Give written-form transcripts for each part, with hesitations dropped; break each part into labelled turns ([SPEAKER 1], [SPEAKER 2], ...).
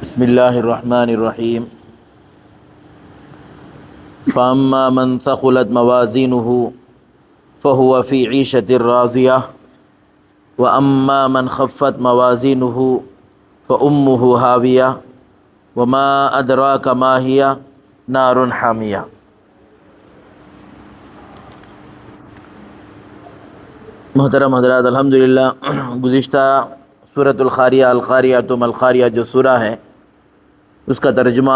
[SPEAKER 1] بسم اللہ الرحمن الرحیم فاما من ثقلت موازینہ فہو فی عیشۃ راضیہ واما من خفت موازینہ فامہ ہاویہ وما ادراک ما ہی نار حامیہ۔ محترم حضرات، الحمدللہ گزشتہ سورۃ القاریہ القاریۃ القاریہ جو سورہ ہے اس کا ترجمہ،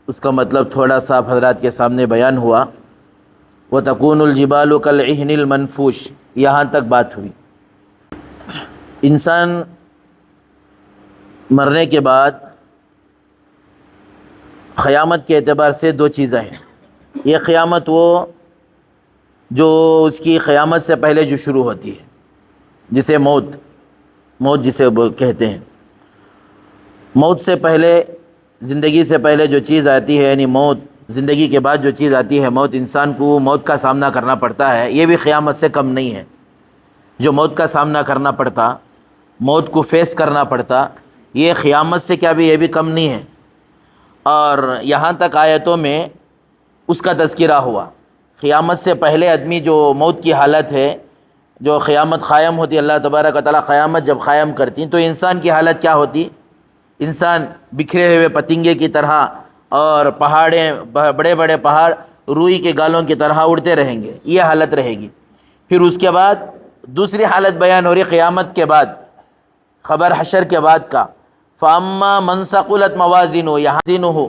[SPEAKER 1] اس کا مطلب تھوڑا سا آپ حضرات کے سامنے بیان ہوا۔ وَتَكُونُ الْجِبَالُ كَالْعِهْنِ الْمَنْفُوشِ، یہاں تک بات ہوئی۔ انسان مرنے کے بعد قیامت کے اعتبار سے دو چیزیں ہیں۔ یہ قیامت وہ جو اس کی قیامت سے پہلے جو شروع ہوتی ہے، جسے موت جسے کہتے ہیں۔ موت سے پہلے، زندگی سے پہلے جو چیز آتی ہے، یعنی موت، زندگی کے بعد جو چیز آتی ہے موت، انسان کو موت کا سامنا کرنا پڑتا ہے، یہ بھی قیامت سے کم نہیں ہے۔ جو موت کا سامنا کرنا پڑتا، موت کو فیس کرنا پڑتا، یہ قیامت سے کیا بھی یہ بھی کم نہیں ہے۔ اور یہاں تک آیتوں میں اس کا تذکرہ ہوا۔ قیامت سے پہلے آدمی جو موت کی حالت ہے، جو قیامت قائم ہوتی، اللہ تبارک و تعالیٰ قیامت جب قائم کرتی تو انسان کی حالت کیا ہوتی؟ انسان بکھرے ہوئے پتنگے کی طرح، اور پہاڑیں، بڑے بڑے پہاڑ روئی کے گالوں کی طرح اڑتے رہیں گے، یہ حالت رہے گی۔ پھر اس کے بعد دوسری حالت بیان ہو رہی قیامت کے بعد، خبر حشر کے بعد کا۔ فَأَمَّا مَنْ ثَقُلَتْ مَوَازِينُهُ، یہاں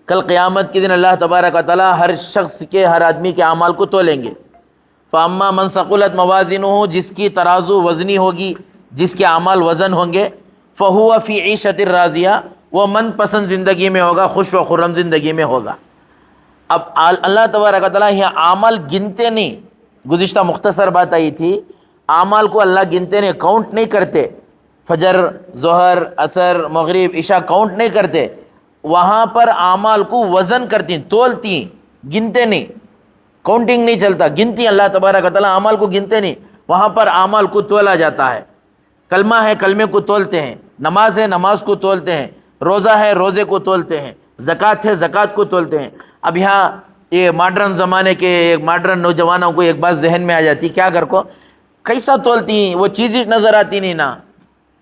[SPEAKER 1] کل قیامت کے دن اللہ تبارک و تعالیٰ ہر شخص کے، ہر آدمی کے اعمال کو تولیں گے۔ فَأَمَّا مَنْ ثَقُلَتْ مَوَازِينُهُ، جس کی ترازو وزنی ہوگی، جس کے اعمال وزن ہوں گے، فَهُوَ فِي عِيشَةٍ رَاضِيَةٍ، وہ من پسند زندگی میں ہوگا، خوش و خرم زندگی میں ہوگا۔ اب اللہ تبارک و تعالیٰ یہ اعمال گنتے نہیں، گزشتہ مختصر بات آئی تھی، اعمال کو اللہ گنتے نہیں، کاؤنٹ نہیں کرتے، فجر، ظہر، عصر، مغرب، عشاء کاؤنٹ نہیں کرتے، وہاں پر اعمال کو وزن کرتی، تولتی، گنتے نہیں، کاؤنٹنگ نہیں چلتا، گنتی اللہ تبارک و تعالیٰ اعمال کو گنتے نہیں، وہاں پر اعمال کو تولا جاتا ہے۔ کلمہ ہے، کلمے کو تولتے ہیں، نماز ہے، نماز کو تولتے ہیں، روزہ ہے، روزے کو تولتے ہیں، زکوٰۃ ہے، زکوٰۃ کو تولتے ہیں۔ اب یہاں یہ ماڈرن زمانے کے ماڈرن نوجوانوں کو ایک بات ذہن میں آ جاتی، کیا کر کو کیسا تولتی ہیں، وہ چیز ہی نظر آتی نہیں نا۔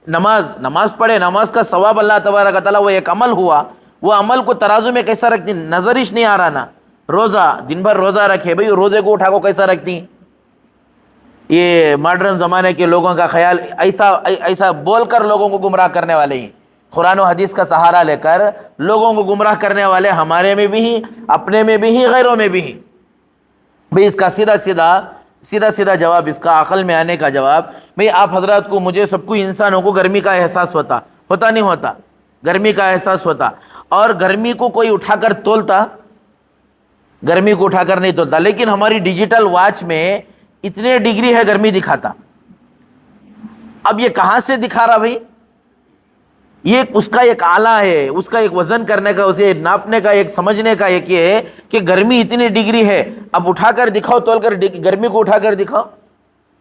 [SPEAKER 1] نماز پڑھے، نماز کا ثواب اللہ تبارک و تعالیٰ، وہ ایک عمل ہوا، وہ عمل کو ترازو میں کیسا رکھتی، نظر ہی نہیں آ رہا نا۔ روزہ، دن بھر روزہ رکھے، بھئی روزے کو اٹھا کو کیسا رکھتی؟ یہ ماڈرن زمانے کے لوگوں کا خیال ایسا بول کر لوگوں کو گمراہ کرنے والے ہیں، قرآن و حدیث کا سہارا لے کر لوگوں کو گمراہ کرنے والے ہمارے میں بھی ہیں، اپنے میں بھی ہیں، غیروں میں بھی ہیں۔ بھئی اس کا سیدھا جواب، اس کا عقل میں آنے کا جواب، بھئی آپ حضرات کو، مجھے، سب کو، انسانوں کو گرمی کا احساس ہوتا نہیں ہوتا؟ گرمی کا احساس ہوتا، اور گرمی کو کوئی اٹھا کر تولتا؟ گرمی کو اٹھا کر نہیں تولتا، لیکن ہماری ڈیجیٹل واچ میں اتنے ڈگری ہے گرمی دکھاتا۔ اب یہ کہاں سے دکھا رہا بھائی؟ یہ اس کا ایک آلہ ہے، اس کا ایک وزن کرنے کا، اسے ناپنے کا، ایک سمجھنے کا ایک یہ ہے کہ گرمی اتنی ڈگری ہے، اب اٹھا کر دکھاؤ، تول کر گرمی کو اٹھا کر دکھاؤ،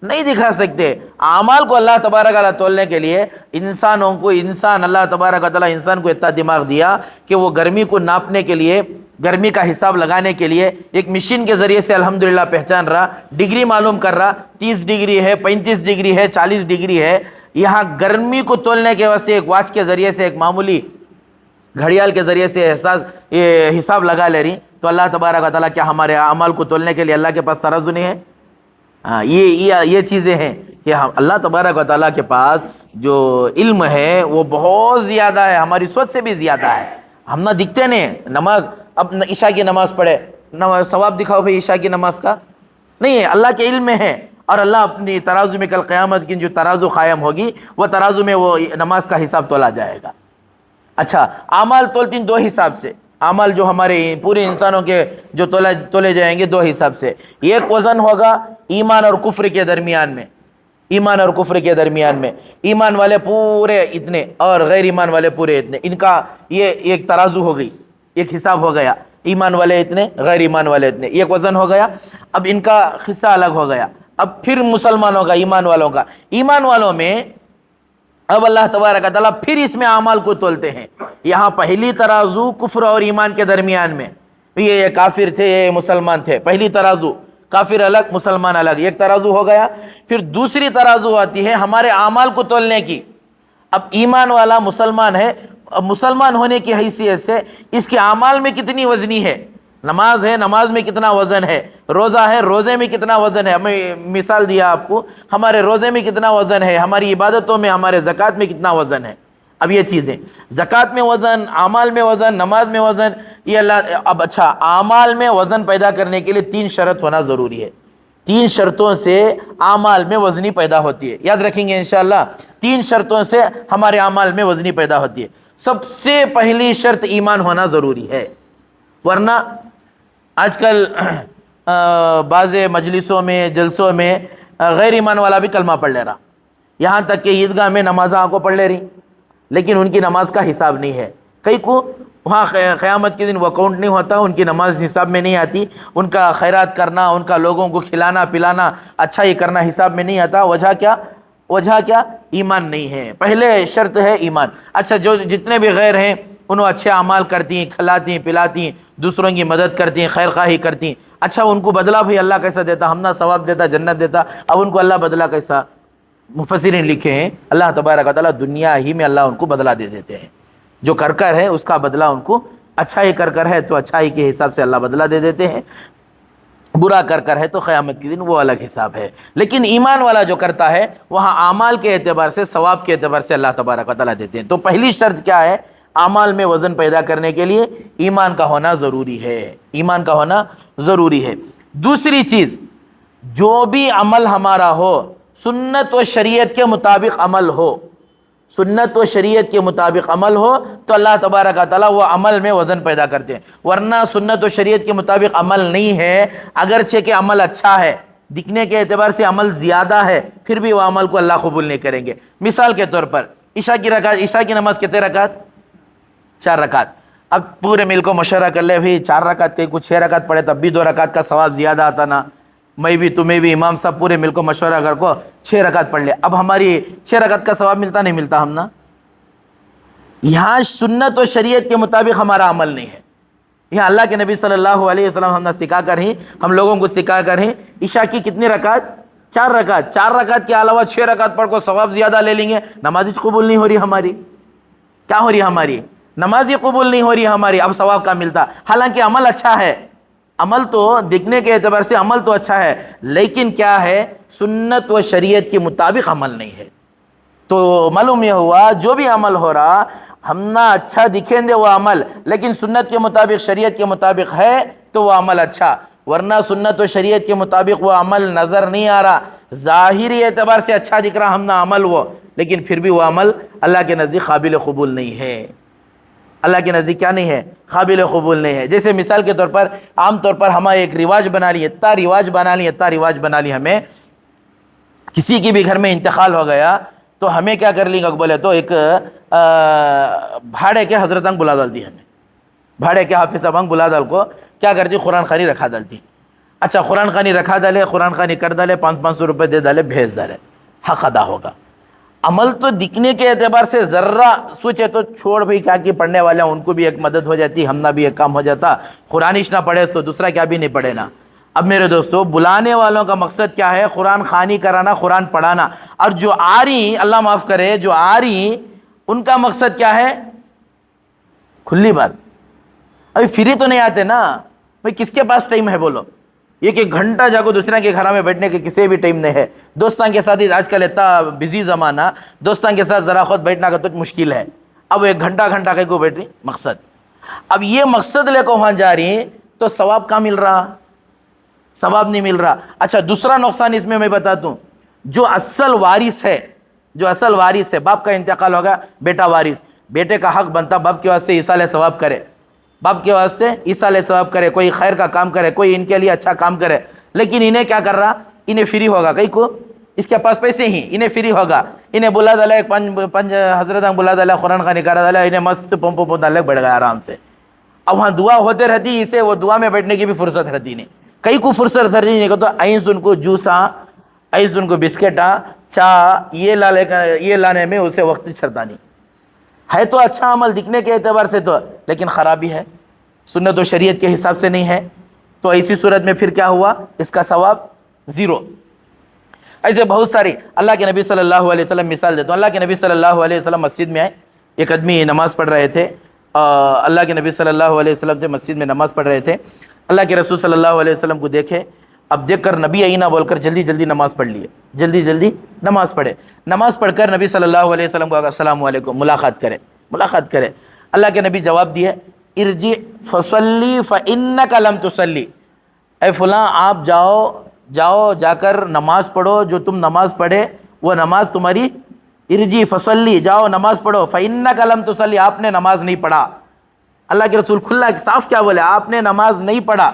[SPEAKER 1] نہیں دکھا سکتے۔ اعمال کو اللہ تبارک و تعالیٰ تولنے کے لیے اللہ تبارک و تعالیٰ انسان کو اتنا دماغ دیا کہ وہ گرمی کو ناپنے کے لیے، گرمی کا حساب لگانے کے لیے ایک مشین کے ذریعے سے الحمدللہ پہچان رہا، ڈگری معلوم کر رہا، 30 ڈگری ہے، 35 ڈگری ہے، 40 ڈگری ہے۔ یہاں گرمی کو تولنے کے واسطے ایک واچ کے ذریعے سے، ایک معمولی گھڑیال کے ذریعے سے حساب لگا لے رہی، تو اللہ تبارک و تعالیٰ کیا ہمارے اعمال کو تولنے کے لیے اللہ کے پاس ترازو نہیں ہے؟ یہ چیزیں ہیں کہ اللہ تبارک و تعالیٰ کے پاس جو علم ہے وہ بہت زیادہ ہے، ہماری سوچ سے بھی زیادہ ہے۔ ہم نہ دکھتے نہیں، نماز، اب عشاء کی نماز پڑھے، ثواب دکھاؤ بھائی عشاء کی نماز کا، نہیں ہے، اللہ کے علم میں ہے، اور اللہ اپنی ترازو میں کل قیامت کی جو ترازو قائم ہوگی، وہ ترازو میں وہ نماز کا حساب تولا جائے گا۔ اچھا، اعمال تولتی دو حساب سے، اعمال جو ہمارے پورے انسانوں کے جو تولے جائیں گے دو حساب سے۔ ایک وزن ہوگا ایمان اور کفر کے درمیان میں، ایمان اور کفر کے درمیان میں، ایمان والے پورے اتنے اور غیر ایمان والے پورے اتنے، ان کا یہ ایک ترازو ہو گئی، ایک حساب ہو گیا، ایمان والے اتنے، غیر ایمان والے اتنے، ایک وزن ہو گیا۔ اب ان کا حصہ الگ ہو گیا۔ اب پھر مسلمانوں کا، ایمان والوں کا، ایمان والوں میں اب اللہ تبارک و تعالیٰ پھر اس میں اعمال کو تولتے ہیں، یہاں پہلی ترازو کفر اور ایمان کے درمیان میں، یہ کافر تھے یہ مسلمان تھے، پہلی ترازو کافر الگ مسلمان الگ، ایک ترازو ہو گیا۔ پھر دوسری ترازو آتی ہے ہمارے اعمال کو تولنے کی۔ اب ایمان والا مسلمان ہے، مسلمان ہونے کی حیثیت سے اس کے اعمال میں کتنی وزنی ہے، نماز ہے نماز میں کتنا وزن ہے، روزہ ہے روزے میں کتنا وزن ہے، میں مثال دیا آپ کو، ہمارے روزے میں کتنا وزن ہے، ہماری عبادتوں میں ہمارے زکوٰۃ میں کتنا وزن ہے۔ اب یہ چیزیں زکوٰۃ میں وزن، اعمال میں وزن، نماز میں وزن، یہ اللہ۔ اب اچھا، اعمال میں وزن پیدا کرنے کے لیے 3 شرط ہونا ضروری ہے، 3 شرطوں سے اعمال میں وزنی پیدا ہوتی ہے، یاد رکھیں گے انشاءاللہ۔ 3 شرطوں سے ہمارے اعمال میں وزنی پیدا ہوتی ہے۔ سب سے پہلی شرط ایمان ہونا ضروری ہے، ورنہ آج کل بعض مجلسوں میں جلسوں میں غیر ایمان والا بھی کلمہ پڑھ لے رہا، یہاں تک کہ عیدگاہ میں نمازاں کو پڑھ لے رہی، لیکن ان کی نماز کا حساب نہیں ہے۔ کئی کو وہاں قیامت کے دن وہ اکاؤنٹ نہیں ہوتا، ان کی نماز حساب میں نہیں آتی، ان کا خیرات کرنا، ان کا لوگوں کو کھلانا پلانا، اچھائی کرنا حساب میں نہیں آتا۔ وجہ کیا؟ ایمان نہیں ہے۔ پہلے شرط ہے ایمان۔ اچھا، جو جتنے بھی غیر ہیں انہوں اچھے اعمال کرتی ہیں، کھلاتی ہیں پلاتی ہیں، دوسروں کی مدد کرتی ہیں، خیر خواہی کرتی ہیں، اچھا ان کو بدلہ بھی اللہ کیسا دیتا، ہم نہ ثواب دیتا، جنت دیتا، اب ان کو اللہ بدلہ کیسا؟ مفسرین لکھے ہیں اللہ تبارک و تعالیٰ دنیا ہی میں اللہ ان کو بدلہ دے دیتے ہیں، جو کر ہے اس کا بدلہ ان کو، اچھائی کر ہے تو اچھائی کے حساب سے اللہ بدلہ دے دیتے ہیں، برا کر ہے تو قیامت کے دن وہ الگ حساب ہے۔ لیکن ایمان والا جو کرتا ہے وہاں اعمال کے اعتبار سے، ثواب کے اعتبار سے اللہ تبارک و تعالیٰ دیتے ہیں۔ تو پہلی شرط کیا ہے؟ اعمال میں وزن پیدا کرنے کے لیے ایمان کا ہونا ضروری ہے، ایمان کا ہونا ضروری ہے۔ دوسری چیز، جو بھی عمل ہمارا ہو سنت و شریعت کے مطابق عمل ہو، سنت و شریعت کے مطابق عمل ہو تو اللہ تبارک و تعالیٰ وہ عمل میں وزن پیدا کرتے ہیں، ورنہ سنت و شریعت کے مطابق عمل نہیں ہے، اگرچہ کہ عمل اچھا ہے، دکھنے کے اعتبار سے عمل زیادہ ہے، پھر بھی وہ عمل کو اللہ قبول نہیں کریں گے۔ مثال کے طور پر عشاء کی نماز کتنے رکعت؟ 4 رکعت۔ اب پورے مل کو مشورہ کر لے، بھائی 4 رکعت کے کچھ 6 رکعت پڑھے تب بھی 2 رکعت کا ثواب زیادہ آتا نا، میں بھی تمہیں بھی امام صاحب پورے مل کو مشورہ کر کو 6 رکعت پڑھ لے، اب ہماری 6 رکعت کا ثواب ملتا نہیں ملتا ہم نا؟ یہاں سنت و شریعت کے مطابق ہمارا عمل نہیں ہے، یہاں اللہ کے نبی صلی اللہ علیہ وسلم ہم نے سکھا کر ہی، ہم لوگوں کو سکھا کر ہی عشاء کی کتنی رکعت؟ 4 رکعت۔ 4 رکعت کے علاوہ 6 رکعت پڑھ کو ثواب زیادہ لے لیں گے، نماز قبول نہیں ہو رہی ہماری، کیا ہو رہی ہماری؟ نماز ہی قبول نہیں ہو رہی ہماری، اب ثواب کا ملتا، حالانکہ عمل اچھا ہے، عمل تو دیکھنے کے اعتبار سے عمل تو اچھا ہے، لیکن کیا ہے؟ سنت و شریعت کے مطابق عمل نہیں ہے۔ تو معلوم یہ ہوا جو بھی عمل ہو رہا ہم نہ اچھا دکھیں دے وہ عمل، لیکن سنت کے مطابق شریعت کے مطابق ہے تو وہ عمل اچھا، ورنہ سنت و شریعت کے مطابق وہ عمل نظر نہیں آ رہا، ظاہری اعتبار سے اچھا دکھ رہا ہم نہ عمل وہ، لیکن پھر بھی وہ عمل اللہ کے نزدیک قابل قبول نہیں ہے، اللہ کے نزدیک کیا نہیں ہے؟ قابل قبول نہیں ہے۔ جیسے مثال کے طور پر عام طور پر ہمیں ایک رواج بنا لی، اتنا رواج بنا لی ہمیں، کسی کی بھی گھر میں انتقال ہو گیا تو ہمیں کیا کر لیں گے بولے تو ایک بھاڑے کے حضرت انگ بلا ڈالتی، ہمیں بھاڑے کے حافظ صاحب انگ بلا ڈال کو کیا کرتی؟ قرآن خوانی رکھا ڈالتی۔ اچھا قرآن خوانی رکھا ڈالے، قرآن خوانی کر ڈالے، 500 روپے دے ڈالے، بھیج ڈالے، حق ادا ہوگا۔ عمل تو دکھنے کے اعتبار سے ذرہ سوچے تو چھوڑ بھئی، کیا کہ پڑھنے والے ہیں ان کو بھی ایک مدد ہو جاتی، ہم نہ بھی ایک کام ہو جاتا، قرآنش نہ پڑھے تو دوسرا کیا بھی نہیں پڑھے نا۔ اب میرے دوستو، بلانے والوں کا مقصد کیا ہے؟ قرآن خوانی کرانا، قرآن پڑھانا، اور جو آ رہی، اللہ معاف کرے، جو آ رہی ان کا مقصد کیا ہے؟ کھلی بات، ابھی فری تو نہیں آتے نا بھئی، کس کے پاس ٹائم ہے بولو؟ ایک گھنٹہ جاگو دوسرے کے گھر میں بیٹھنے کے کسی بھی ٹائم نہیں ہے، دوستان کے ساتھ آج کل اتنا بزی زمانہ، دوستان کے ساتھ ذرا خود بیٹھنا کا تو مشکل ہے، اب 1 گھنٹہ کہیں کو بیٹھ رہی مقصد، اب یہ مقصد لے کو وہاں جا رہی تو ثواب کا مل رہا؟ ثواب نہیں مل رہا۔ اچھا دوسرا نقصان اس میں بتاتا ہوں، جو اصل وارث ہے، باپ کا انتقال ہوگا، بیٹا وارث، بیٹے کا حق بنتا باپ کے واسطے ایصال ثواب کرے، باپ کے واسطے ایصال ثواب کرے، کوئی خیر کا کام کرے، کوئی ان کے لیے اچھا کام کرے، لیکن انہیں کیا کر رہا؟ انہیں فری ہوگا، کئی کو اس کے پاس پیسے ہی، انہیں فری ہوگا، انہیں بلا ڈالا، ایک پنج حضرت بلا ڈالا، قرآن خوانی کرا ڈالا، انہیں مست پمپ ڈالے بیٹھ گیا آرام سے، اب وہاں دعا ہوتے رہتی، اسے وہ دعا میں بیٹھنے کی بھی فرصت رہتی نہیں، کئی کو فرصت رہتی نہیں، تو اینس ان کو جوسا، اینس ان کو بسکٹا، چاہ یہ لانے میں اسے وقت چھڑتا نہیں، ہے تو اچھا عمل دکھنے کے اعتبار سے تو، لیکن خرابی ہے، سنت و شریعت کے حساب سے نہیں ہے، تو ایسی صورت میں پھر کیا ہوا؟ اس کا ثواب زیرو۔ ایسے بہت ساری اللہ کے نبی صلی اللہ علیہ وسلم مثال دیتا ہوں۔ اللہ کے نبی صلی اللہ علیہ وسلم مسجد میں آئے، ایک آدمی نماز پڑھ رہے تھے، اللہ کے نبی صلی اللہ علیہ وسلم سے مسجد میں نماز پڑھ رہے تھے، اللہ کے رسول صلی اللہ علیہ وسلم کو دیکھے، اب دیکھ کر نبی آئینہ بول کر جلدی جلدی نماز پڑھ لیے، جلدی جلدی نماز پڑھے، نماز پڑھ کر نبی صلی اللہ علیہ وسلم کو کہا السلام علیکم، ملاقات کرے، ملاقات کرے۔ اللہ کے نبی جواب دیے ارجع فصلی فانک لم تصلی، اے فلاں آپ جاؤ جا کر نماز پڑھو، جو تم نماز پڑھے وہ نماز تمہاری، ارجع فصلی جاؤ نماز پڑھو، فانک لم تصلی آپ نے نماز نہیں پڑھا۔ اللہ کے رسول کھلا صاف کیا بولے؟ آپ نے نماز نہیں پڑھا۔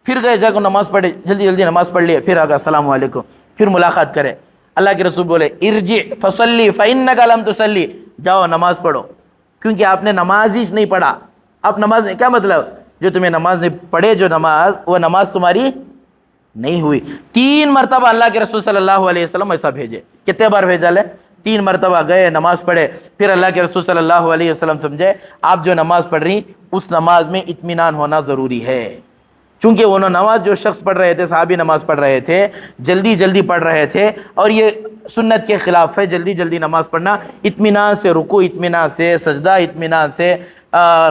[SPEAKER 1] پھر گئے جا کر نماز پڑھے، جلدی جلدی نماز پڑھ لیے، پھر آگا السلام علیکم، پھر ملاقات کرے۔ اللہ کے رسول بولے ارجع فصلی فانک لم تصلی، جاؤ نماز پڑھو، کیونکہ آپ نے نماز ہی نہیں پڑھا۔ آپ نماز کیا مطلب؟ جو تمہیں نماز نہیں پڑھے، جو نماز، وہ نماز تمہاری نہیں ہوئی۔ 3 مرتبہ اللہ کے رسول صلی اللہ علیہ وسلم ایسا بھیجے۔ کتنے بار بھیجا لے؟ 3 مرتبہ گئے نماز پڑھے، پھر اللہ کے رسول صلی اللہ علیہ وسلم سمجھے آپ جو نماز پڑھ رہی اس نماز میں اطمینان ہونا ضروری ہے، چونکہ وہ نماز جو شخص پڑھ رہے تھے، صحابی نماز پڑھ رہے تھے، جلدی جلدی پڑھ رہے تھے، اور یہ سنت کے خلاف ہے جلدی جلدی نماز پڑھنا۔ اطمینان سے رکوع، اطمینان سے سجدہ، اطمینان سے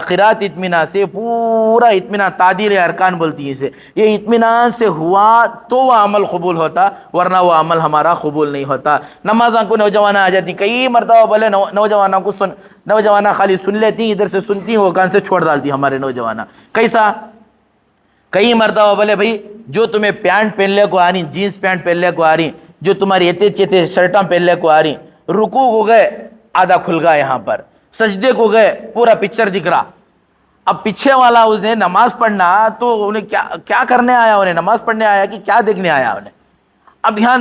[SPEAKER 1] قرات، اطمینان سے پورا اطمینان، تعدیل ارکان بولتی ہے اسے، یہ اطمینان سے ہوا تو وہ عمل قبول ہوتا، ورنہ وہ عمل ہمارا قبول نہیں ہوتا۔ نمازوں کو نوجوانہ آ جاتی، کئی مرتبہ بولے نوجوانوں کو نوجوانہ خالی سن لیتی، ادھر سے سنتی، وہ کان سے چھوڑ ڈالتی ہمارے نوجوانہ۔ کیسا؟ کئی مرتبہ بولے بھائی جو تمہیں پینٹ پہننے کو آ رہی، جینس پینٹ پہننے کو آ رہی، جو تمہاری ایتے چیتے شرٹاں پہننے کو آ رہی، رکوع کو گئے آدھا کھل گیا یہاں پر، سجدے کو گئے پورا پکچر دکھ رہا۔ اب پیچھے والا اس نے نماز پڑھنا تو انہیں کیا کرنے آیا؟ انہیں نماز پڑھنے آیا کہ کیا دیکھنے آیا انہیں؟ اب یہاں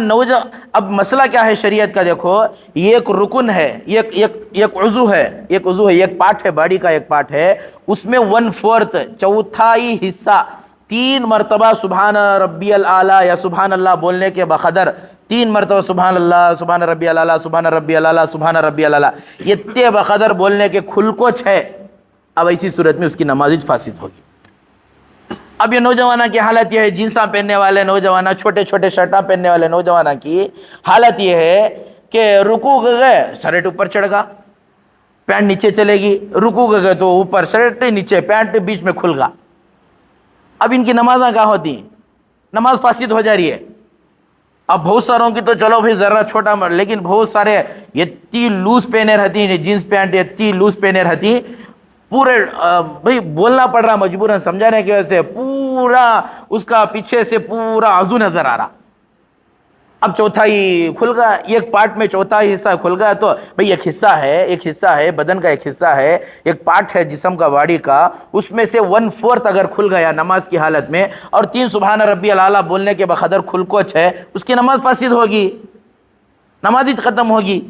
[SPEAKER 1] اب مسئلہ کیا ہے شریعت کا؟ دیکھو یہ ایک رکن ہے، ایک عضو ہے، ایک پارٹ ہے، باڈی کا ایک پارٹ ہے، اس میں 1/4 چوتھائی حصہ 3 مرتبہ سبحان ربی الاعلیٰ یا سبحان اللہ بولنے کے بقدر 3 مرتبہ سبحان اللہ، سبحان ربی الاعلیٰ، سبحان ربی الاعلیٰ، سبحان ربی الاعلیٰ، یہ تے بقدر بولنے کے کھل کوچ ہے۔ اب ایسی صورت میں اس کی نماز فاسد ہوگی۔ اب یہ نوجوانہ کی حالت یہ ہے، جینساں پہننے والے نوجوانہ، چھوٹے چھوٹے شرٹاں پہننے والے نوجوانہ کی حالت یہ ہے کہ رکوع گئے شرٹ اوپر چڑھ گا، پینٹ نیچے چلے گی، رکوع گئے تو اوپر شرٹ نیچے پینٹ بیچ میں کھل گا۔ اب ان کی نمازاں کہاں ہوتی ہیں؟ نماز فاسد ہو جا رہی ہے۔ اب بہت ساروں کی تو چلو بھائی ذرا چھوٹا، لیکن بہت سارے اتنی لوز پہنے رہتی ہیں، جینس پینٹ اتنی لوز پہنے رہتی، پورے بھائی بولنا پڑ رہا مجبوراً سمجھانے کی وجہ سے، پورا اس کا پیچھے سے پورا عضو نظر آ رہا۔ اب چوتھائی کھل گیا، ایک پارٹ میں چوتھائی حصہ کھل گیا تو بھئی ایک حصہ ہے بدن کا، ایک حصہ ہے، ایک پارٹ ہے جسم کا، باڈی کا، اس میں سے 1/4 اگر کھل گیا نماز کی حالت میں، اور 3 سبحان ربی الاعلیٰ بولنے کے بقدر کھل کوچ ہے، اس کی نماز فاسد ہوگی، نماز ہی ختم ہوگی۔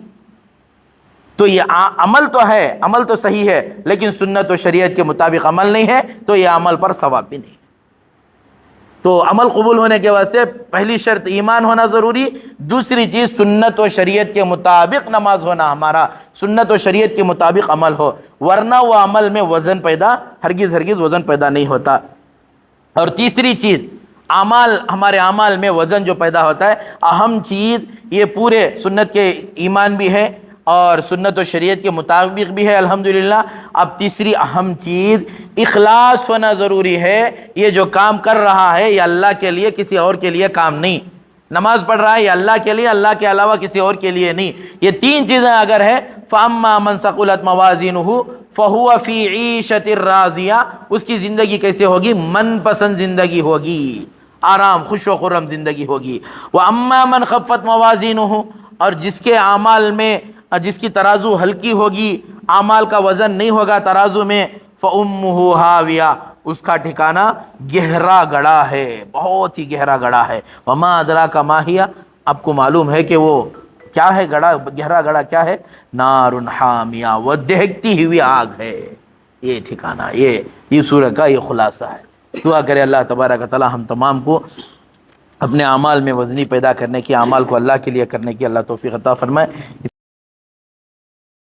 [SPEAKER 1] تو یہ عمل تو ہے، عمل تو صحیح ہے، لیکن سنت و شریعت کے مطابق عمل نہیں ہے، تو یہ عمل پر ثواب بھی نہیں۔ تو عمل قبول ہونے کے واسطے پہلی شرط ایمان ہونا ضروری، دوسری چیز سنت و شریعت کے مطابق نماز ہونا، ہمارا سنت و شریعت کے مطابق عمل ہو، ورنہ وہ عمل میں وزن پیدا، ہرگز وزن پیدا نہیں ہوتا۔ اور تیسری چیز اعمال، ہمارے اعمال میں وزن جو پیدا ہوتا ہے، اہم چیز یہ پورے سنت کے ایمان بھی ہے اور سنت و شریعت کے مطابق بھی ہے الحمدللہ۔ اب تیسری اہم چیز اخلاص ہونا ضروری ہے، یہ جو کام کر رہا ہے یہ اللہ کے لیے، کسی اور کے لیے کام نہیں، نماز پڑھ رہا ہے یہ اللہ کے لیے، اللہ کے علاوہ کسی اور کے لیے نہیں۔ یہ 3 چیزیں اگر ہے، فَأَمَّا مَنْ ثَقُلَتْ مَوَازِينُهُ فَهُوَ فِي عِيشَةٍ رَاضِيَةٍ، اس کی زندگی کیسے ہوگی؟ من پسند زندگی ہوگی، آرام خوش و خرم زندگی ہوگی۔ وَأَمَّا مَنْ خَفَّتْ مَوَازِينُهُ، اور جس کے اعمال میں، جس کی ترازو ہلکی ہوگی، اعمال کا وزن نہیں ہوگا ترازو میں، فَأُمُّهُ هَاوِيَةٌ، اس کا ٹھکانہ گہرا گڑا ہے، بہت ہی گہرا گڑا ہے۔ وَمَا أَدْرَاكَ مَا هِيَ، آپ کو معلوم ہے کہ وہ کیا ہے؟ گہرا گڑا کیا ہے؟ نار حامیہ، وہ دہکتی ہوئی آگ ہے، یہ ٹھکانہ، یہ سورہ کا یہ خلاصہ ہے۔ دعا کرے اللہ تبارک و تعالی ہم تمام کو اپنے اعمال میں وزنی پیدا کرنے کی، اعمال کو اللہ کے لیے کرنے کی اللہ توفیق عطا فرمائے۔